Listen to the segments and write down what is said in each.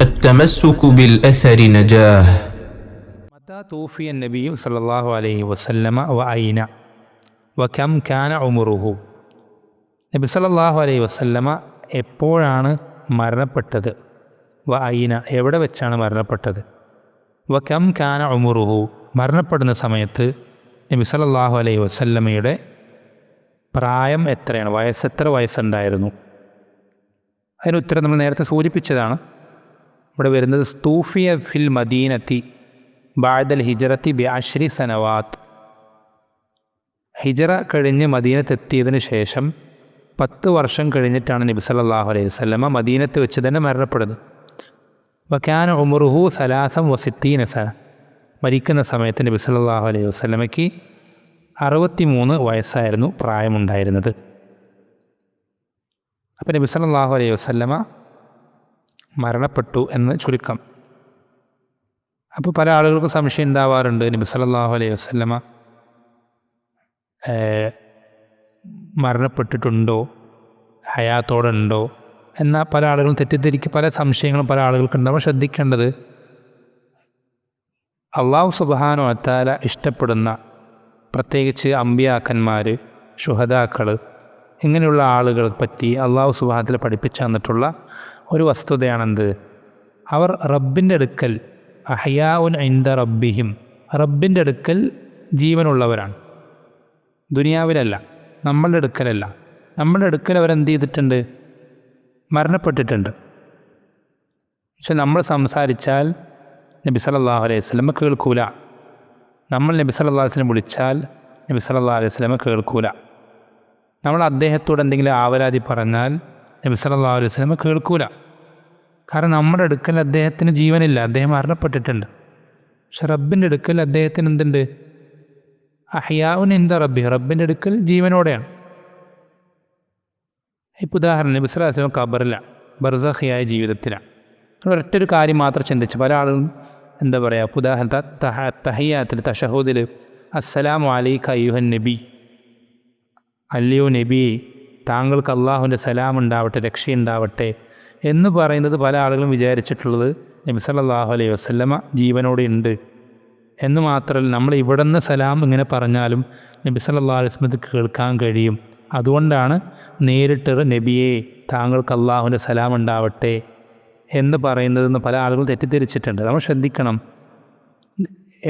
التمسك بالأثر نجاه. متى توفي النبي صلى الله عليه وسلم وأين وكم كان عمره? നബി സല്ലല്ലാഹു അലൈഹി വസല്ലമ എപ്പോഴാണ് മരണപ്പെട്ടത്? അയിന എവിടെ വെച്ചാണ് മരണപ്പെട്ടത്? വകം കാന ഉമുറുഹു മരണപ്പെടുന്ന സമയത്ത് നബി സല്ലല്ലാഹു അലൈഹി വസല്ലമയുടെ പ്രായം എത്രയാണ്? എത്ര വയസ്സുണ്ടായിരുന്നു? അതിന് ഉത്തരം നമ്മൾ നേരത്തെ സൂചിപ്പിച്ചതാണ്. ഇവിടെ വരുന്നത് സ്തൂഫിയ ഫിൽ മദീനത്തി ബഅദൽ ഹിജ്റത്തി ബിഅശ്രി സനവാത്ത്. ഹിജ്റ കഴിഞ്ഞ് മദീനത്തെത്തിയതിന് ശേഷം 10 വർഷം കഴിഞ്ഞിട്ടാണ് നബി സല്ലല്ലാഹു അലൈഹി വസല്ലമ മദീനത്ത് വെച്ച് തന്നെ മരണപ്പെടുന്നത്. വകാന ഉമറുഹു 63 സന. മരിക്കുന്ന സമയത്ത് നബി സല്ലല്ലാഹു അലൈഹി വസല്ലമയ്ക്ക് 63 വയസ്സായിരുന്നു പ്രായമുണ്ടായിരുന്നത്. അപ്പോൾ നബി സല്ലല്ലാഹു അലൈഹി വസല്ലമ മരണപ്പെട്ടു എന്ന് ചുരുക്കം. അപ്പോൾ പല ആളുകൾക്ക് സംശയം ഉണ്ടാവാറുണ്ട്, നബി സല്ലല്ലാഹു അലൈഹി വസല്ലമ മരണപ്പെട്ടിട്ടുണ്ടോ, ഹയാത്തോടെ ഉണ്ടോ എന്നാൽ പല ആളുകളും തെറ്റിദ്ധരിക്കുക, പല സംശയങ്ങളും പല ആളുകൾക്കുണ്ട്. നമ്മൾ ശ്രദ്ധിക്കേണ്ടത്, അള്ളാഹു സുബ്ഹാനഹു വ തആല ഇഷ്ടപ്പെടുന്ന പ്രത്യേകിച്ച് അമ്പിയാക്കന്മാർ, ശുഹദാക്കൾ, ഇങ്ങനെയുള്ള ആളുകളെ പറ്റി അള്ളാഹു സുബ്ഹാനഹു വ തആല പഠിപ്പിച്ചു തന്നിട്ടുള്ള ഒരു വസ്തുതയാണെന്ത്? അവർ റബ്ബിൻ്റെ അടുക്കൽ അഹ്യാഉൻ ഇൻദ റബ്ബിഹിം, റബ്ബിൻ്റെ അടുക്കൽ ജീവനുള്ളവരാണ്. ദുനിയാവിലല്ല, നമ്മളുടെ അടുക്കലല്ല. നമ്മളുടെ അടുക്കൽ അവരെന്ത് ചെയ്തിട്ടുണ്ട്? മരണപ്പെട്ടിട്ടുണ്ട്. പക്ഷെ നമ്മൾ സംസാരിച്ചാൽ നബി സല്ലല്ലാഹു അലൈഹി വസല്ലമ കേൾക്കൂല. നമ്മൾ നബി സല്ലല്ലാഹു അലൈഹി വസല്ലം വിളിച്ചാൽ നബി സല്ലല്ലാഹു അലൈഹി വസല്ലമ കേൾക്കൂല. നമ്മൾ അദ്ദേഹത്തോട് എന്തെങ്കിലും ആവലാതി പറഞ്ഞാൽ നബി സല്ലല്ലാഹു അലൈഹി വസല്ലമ കേൾക്കൂല. കാരണം നമ്മുടെ അടുക്കൽ അദ്ദേഹത്തിന് ജീവനില്ല, അദ്ദേഹം മരണപ്പെട്ടിട്ടുണ്ട്. പക്ഷെ റബ്ബിൻ്റെ അടുക്കൽ അദ്ദേഹത്തിന് എന്തുണ്ട്? അഹ്യാഉൻ ഇൻദ റബ്ബി, റബ്ബിൻ്റെ അടുക്കൽ ജീവനോടെയാണ്. ഇപ്പോൾ ഉദാഹരണം, നബി സല്ലല്ലാഹു അലൈഹി വസല്ലം ഖബറിലാണ്, ബർസഖിയായ ജീവിതത്തിലാണ്. ഒരൊറ്റൊരു കാര്യം മാത്രം ചിന്തിച്ച് പല ആളുകളും എന്താ പറയുക, ഉദാഹരണത്തിന് തഹിയ്യാത്തിൽ തശഹൂദിൽ അസ്സലാമു അലൈക അയ്യുഹൻ നബി, അല്ലയോ നബി താങ്കൾക്ക് അള്ളാഹുവിൻ്റെ സലാം ഉണ്ടാവട്ടെ, രക്ഷയുണ്ടാവട്ടെ എന്ന് പറയുന്നത് പല ആളുകളും വിചാരിച്ചിട്ടുള്ളത് നബി സല്ലല്ലാഹു അലൈഹി വസല്ലമ ജീവനോടെ ഉണ്ട് എന്ന് മാത്രമല്ല, നമ്മൾ ഇവിടെ നിന്ന് സലാം ഇങ്ങനെ പറഞ്ഞാലും നബി സല്ലല്ലാഹു അലൈഹി വസല്ലമക്ക് കേൾക്കാൻ കഴിയും. അതുകൊണ്ടാണ് നേരിട്ട് നബിയെ താങ്കൾക്ക് അള്ളാഹുവിൻ്റെ സലാം ഉണ്ടാവട്ടെ എന്ന് പറയുന്നതെന്ന് പല ആളുകളും തെറ്റിദ്ധരിച്ചിട്ടുണ്ട്. നമ്മൾ ശ്രദ്ധിക്കണം,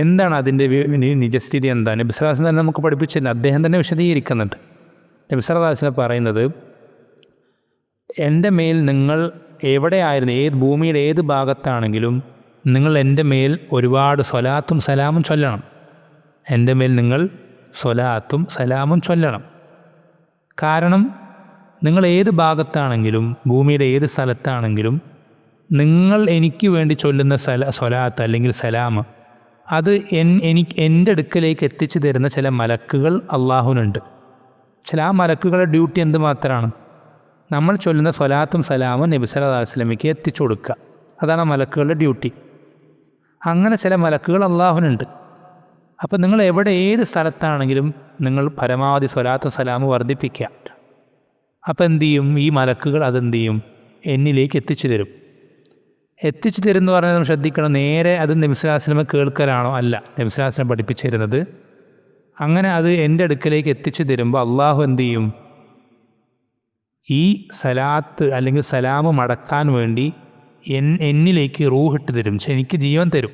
എന്താണ് അതിൻ്റെ നിജസ്ഥിതി, എന്താണ്? നബി സല്ലല്ലാഹു അലൈഹി വസല്ലം തന്നെ നമുക്ക് പഠിപ്പിച്ചില്ല, അദ്ദേഹം തന്നെ വിശദീകരിക്കുന്നുണ്ട്. നബി സല്ലല്ലാഹു അലൈഹി വസല്ലം പറയുന്നത്, എൻ്റെ മേൽ നിങ്ങൾ എവിടെയായിരുന്നു, ഏത് ഭൂമിയുടെ ഏത് ഭാഗത്താണെങ്കിലും നിങ്ങൾ എൻ്റെ മേൽ ഒരുപാട് സ്വലാത്തും സലാമും ചൊല്ലണം. എൻ്റെ മേൽ നിങ്ങൾ സ്വലാത്തും സലാമും ചൊല്ലണം. കാരണം നിങ്ങൾ ഏത് ഭാഗത്താണെങ്കിലും ഭൂമിയുടെ ഏത് സ്ഥലത്താണെങ്കിലും നിങ്ങൾ എനിക്ക് വേണ്ടി ചൊല്ലുന്ന സ്വലാത്ത് അല്ലെങ്കിൽ സലാം, അത് എൻ്റെ അടുക്കലേക്ക് എത്തിച്ചു തരുന്ന ചില മലക്കുകൾ അള്ളാഹുവിനുണ്ട്. ആ മലക്കുകളുടെ ഡ്യൂട്ടി എന്ത് മാത്രമാണ്? നമ്മൾ ചൊല്ലുന്ന സ്വലാത്തും സലാമും നബി സല്ലല്ലാഹു അലൈഹി വസല്ലമയ്ക്ക് എത്തിച്ചു കൊടുക്കുക. അതാണ് മലക്കുകളുടെ ഡ്യൂട്ടി. അങ്ങനെ ചില മലക്കുകൾ അള്ളാഹുവിനുണ്ട്. അപ്പോൾ നിങ്ങൾ എവിടെ ഏത് സ്ഥലത്താണെങ്കിലും നിങ്ങൾ പരമാവധി സ്വലാത്തും സലാമും വർദ്ധിപ്പിക്കുക. അപ്പോൾ എന്തു ചെയ്യും? ഈ മലക്കുകൾ അതെന്ത് ചെയ്യും? എന്നിലേക്ക് എത്തിച്ചു തരും. എത്തിച്ചു തരും എന്ന് പറഞ്ഞാൽ നമ്മൾ ശ്രദ്ധിക്കണം, നേരെ അത് നബി സല്ലല്ലാഹു അലൈഹി വസല്ലമ കേൾക്കലാണോ? അല്ല, നബി സല്ലല്ലാഹു അലൈഹി വസല്ലം പഠിപ്പിച്ചു തരുന്നത് അങ്ങനെ അത് എൻ്റെ അടുക്കലേക്ക് എത്തിച്ചു തരുമ്പോൾ അള്ളാഹു എന്തു ചെയ്യും? ഈ സലാത്ത് അല്ലെങ്കിൽ സലാമ് മടക്കാൻ വേണ്ടി എന്നിലേക്ക് റൂഹിട്ട് തരും, എനിക്ക് ജീവൻ തരും.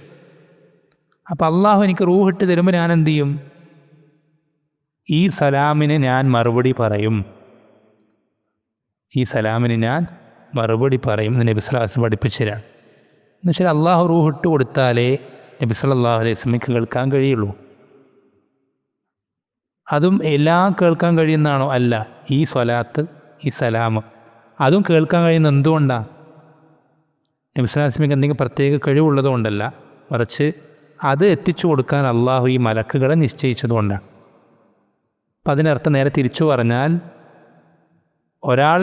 അപ്പം അള്ളാഹു എനിക്ക് റൂഹിട്ട് തരുമ്പോൾ ഞാൻ എന്തു ചെയ്യും? ഈ സലാമിന് ഞാൻ മറുപടി പറയും. ഈ സലാമിന് ഞാൻ മറുപടി പറയും എന്ന് നബി സല്ലല്ലാഹു അലൈഹി വസല്ലം പഠിപ്പിച്ചു തരാം. എന്നുവെച്ചാൽ അള്ളാഹു റൂഹിട്ട് കൊടുത്താലേ നബി സല്ലല്ലാഹു അലൈഹി വസല്ലമയ്ക്ക് കേൾക്കാൻ കഴിയുള്ളൂ. അതും എല്ലാം കേൾക്കാൻ കഴിയുന്നതാണോ? അല്ല. ഈ സ്വലാത്ത്, ഈ സലാം അതും കേൾക്കാൻ കഴിയുന്ന എന്തുകൊണ്ടാണ്? നബി സല്ലല്ലാഹു അലൈഹി വസല്ലമയ്ക്ക് എന്തെങ്കിലും പ്രത്യേക കഴിവുള്ളത് കൊണ്ടല്ല, മറിച്ച് അത് എത്തിച്ചു കൊടുക്കാൻ അള്ളാഹു ഈ മലക്കുകളെ നിശ്ചയിച്ചതുകൊണ്ടാണ്. അപ്പം അതിനർത്ഥം നേരെ തിരിച്ചു പറഞ്ഞാൽ, ഒരാൾ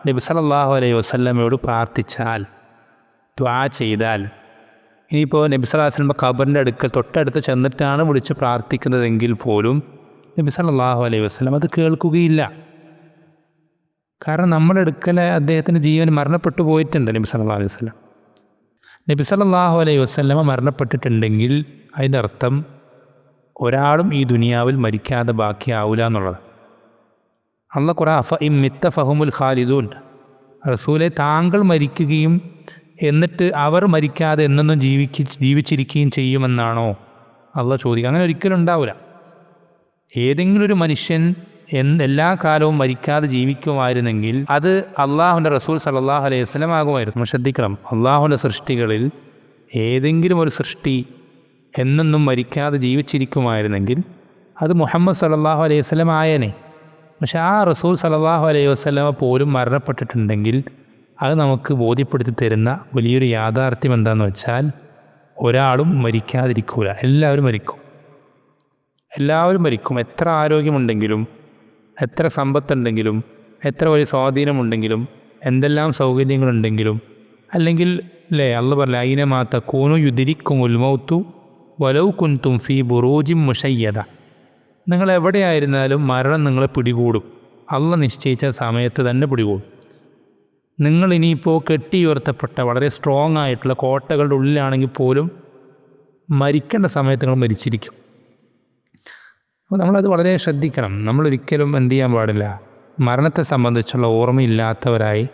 നബി സല്ലല്ലാഹു അലൈഹി വസല്ലമയോട് പ്രാർത്ഥിച്ചാൽ, ദുആ ചെയ്താൽ, ഇനിയിപ്പോൾ നബി സല്ലല്ലാഹു അലൈഹി വസല്ലം ഖബറിൻ്റെ അടുക്കൽ തൊട്ടടുത്ത് ചെന്നിട്ടാണ് വിളിച്ച് പ്രാർത്ഥിക്കുന്നതെങ്കിൽ പോലും നബി സല്ലല്ലാഹു അലൈഹി വസല്ലം അത് കേൾക്കുകയില്ല. കാരണം നമ്മുടെ അടുക്കൽ അദ്ദേഹത്തിൻ്റെ ജീവൻ മരണപ്പെട്ടു പോയിട്ടുണ്ട് നബി സല്ലല്ലാഹു അലൈഹി വസല്ലം. നബി സല്ലല്ലാഹു അലൈഹി വസല്ലമ മരണപ്പെട്ടിട്ടുണ്ടെങ്കിൽ അതിൻ്റെ അർത്ഥം ഒരാളും ഈ ദുനിയാവിൽ മരിക്കാതെ ബാക്കിയാവില്ല എന്നുള്ളത്. അള്ളാഹ് ഖുർആൻ അഫ ഇം മിത്ത ഫഹുമുൽ ഖാലിദൂൻ, റസൂലെ താങ്കൾ മരിക്കുകയും എന്നിട്ട് അവർ മരിക്കാതെ എന്നെന്നും ജീവിച്ചിരിക്കുകയും ചെയ്യുമെന്നാണോ അള്ളാഹ് ചോദിക്കുക? അങ്ങനെ ഒരിക്കലും ഉണ്ടാവില്ല. ഏതെങ്കിലും ഒരു മനുഷ്യൻ എല്ലാ കാലവും മരിക്കാതെ ജീവിക്കുമായിരുന്നെങ്കിൽ അത് അള്ളാഹുവിൻ്റെ റസൂൽ സല്ലല്ലാഹു അലൈഹി വസല്ലം ആകുമായിരുന്നു. നമ്മൾ ശ്രദ്ധിക്കണം, അള്ളാഹുവിൻ്റെ സൃഷ്ടികളിൽ ഏതെങ്കിലും ഒരു സൃഷ്ടി എന്നെന്നും മരിക്കാതെ ജീവിച്ചിരിക്കുമായിരുന്നെങ്കിൽ അത് മുഹമ്മദ് സല്ലല്ലാഹു അലൈഹി വസല്ലം ആയേനെ. പക്ഷെ ആ റസൂൽ സല്ലല്ലാഹു അലൈഹി വസല്ലമ പോലും മരണപ്പെട്ടിട്ടുണ്ടെങ്കിൽ അത് നമുക്ക് ബോധ്യപ്പെടുത്തി തരുന്ന വലിയൊരു യാഥാർത്ഥ്യം എന്താണെന്ന് വെച്ചാൽ ഒരാളും മരിക്കാതിരിക്കൂല, എല്ലാവരും മരിക്കും. എല്ലാവരും മരിക്കും. എത്ര ആരോഗ്യമുണ്ടെങ്കിലും, എത്ര സമ്പത്തുണ്ടെങ്കിലും, എത്ര വലിയ സ്വാധീനമുണ്ടെങ്കിലും, എന്തെല്ലാം സൗകര്യങ്ങളുണ്ടെങ്കിലും, അല്ലെങ്കിൽ അല്ലേ അള്ളാഹ് പറഞ്ഞ ഐനമാ തകൂനു യുദ്രിക്കുമുൽ മൗതു വലൗ കുൻതും ഫീ ബുറൂജിൻ മുശയ്യദ, നിങ്ങൾ എവിടെയായിരുന്നാലും മരണം നിങ്ങളെ പിടികൂടും. അള്ളാഹ് നിശ്ചയിച്ച സമയത്ത് തന്നെ പിടികൂടും. നിങ്ങൾ ഇനിയിപ്പോൾ കെട്ടിയുയർത്തപ്പെട്ട വളരെ സ്ട്രോങ് ആയിട്ടുള്ള കോട്ടകളുടെ ഉള്ളിലാണെങ്കിൽ പോലും മരിക്കേണ്ട സമയത്ത് നിങ്ങൾ മരിച്ചിരിക്കും. അപ്പോൾ നമ്മളത് വളരെ ശ്രദ്ധിക്കണം. നമ്മളൊരിക്കലും എന്ത് ചെയ്യാൻ പാടില്ല, മരണത്തെ സംബന്ധിച്ചുള്ള ഓർമ്മയില്ലാത്തവരായി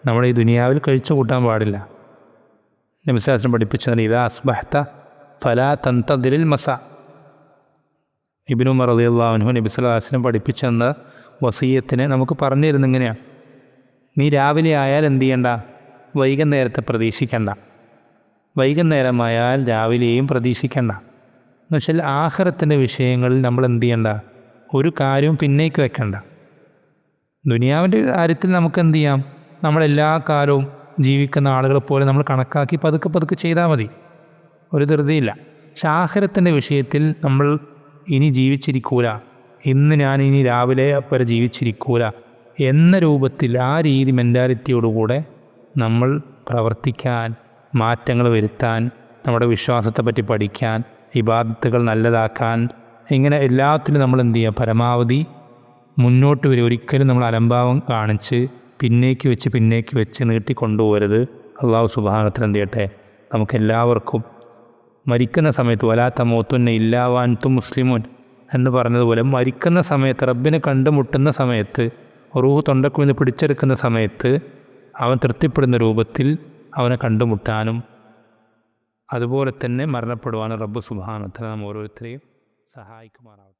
നമ്മുടെ ഈ ദുനിയാവിൽ കഴിച്ചു കൂട്ടാൻ പാടില്ല. നബി സല്ലല്ലാഹു അലൈഹി വസല്ലം പഠിപ്പിച്ചത് ഇദാ അസ്ബഹ്ത ഫലാ തൻതദിരിൽ മസ. ഇബ്നു ഉമർ റളിയല്ലാഹു അൻഹു നബി സല്ലല്ലാഹു അലൈഹി വസല്ലം പഠിപ്പിച്ചെന്ന വസിയത്തിനെ നമുക്ക് പറഞ്ഞു തരുന്നത് ഇങ്ങനെയാണ്: നീ രാവിലെ ആയാൽ എന്ത് ചെയ്യണ്ട, വൈകുന്നേരത്തെ പ്രതീക്ഷിക്കണ്ട. വൈകുന്നേരമായാൽ രാവിലെയും പ്രതീക്ഷിക്കണ്ട. എന്നുവെച്ചാൽ ആഖിറത്തിൻ്റെ വിഷയങ്ങളിൽ നമ്മൾ എന്ത് ചെയ്യണ്ട, ഒരു കാര്യവും പിന്നേക്ക് വെക്കണ്ട. ദുനിയാവിൻ്റെ കാര്യത്തിൽ നമുക്ക് എന്ത് ചെയ്യാം, നമ്മളെല്ലാ കാലവും ജീവിക്കുന്ന ആളുകളെ പോലെ നമ്മൾ കണക്കാക്കി പതുക്കെ പതുക്കെ ചെയ്താൽ മതി, ഒരു ധൃതിയില്ല. പക്ഷെ ആഖിറത്തിൻ്റെ വിഷയത്തിൽ നമ്മൾ ഇനി ജീവിച്ചിരിക്കൂല, ഇന്ന് ഞാൻ ഇനി രാവിലെ വരെ ജീവിച്ചിരിക്കൂല എന്ന രൂപത്തിൽ ആ രീതി മെൻറ്റാലിറ്റിയോടുകൂടെ നമ്മൾ പ്രവർത്തിക്കാൻ, മാറ്റങ്ങൾ വരുത്താൻ, നമ്മുടെ വിശ്വാസത്തെ പറ്റി പഠിക്കാൻ, ഇബാദത്തുകൾ നല്ലതാക്കാൻ, ഇങ്ങനെ എല്ലാത്തിനും നമ്മൾ എന്ത് ചെയ്യുക, പരമാവധി മുന്നോട്ട് വരും. ഒരിക്കലും നമ്മൾ അലംഭാവം കാണിച്ച് പിന്നേക്ക് വെച്ച് നീട്ടിക്കൊണ്ടുപോകരുത്. അള്ളാഹു സുബ്ഹാനഹു വ തആല എന്ത് ചെയ്യട്ടെ, നമുക്കെല്ലാവർക്കും മരിക്കുന്ന സമയത്ത് വലാ തമൂതുന്ന ഇല്ലാ വഅൻതും മുസ്ലിമൂൻ എന്ന് പറഞ്ഞതുപോലെ മരിക്കുന്ന സമയത്ത്, റബ്ബിനെ കണ്ടുമുട്ടുന്ന സമയത്ത്, റൂഹ് തൊണ്ടക്കുഴിന്ന് പിടിച്ചെടുക്കുന്ന സമയത്ത് അവൻ തൃപ്തിപ്പെടുന്ന രൂപത്തിൽ അവനെ കണ്ടുമുട്ടാനും അതുപോലെ തന്നെ മരണപ്പെടുവാനും റബ്ബ് സുബ്ഹാനഹു വ തആല നാം ഓരോരുത്തരെയും സഹായിക്കുമാറാവട്ടെ.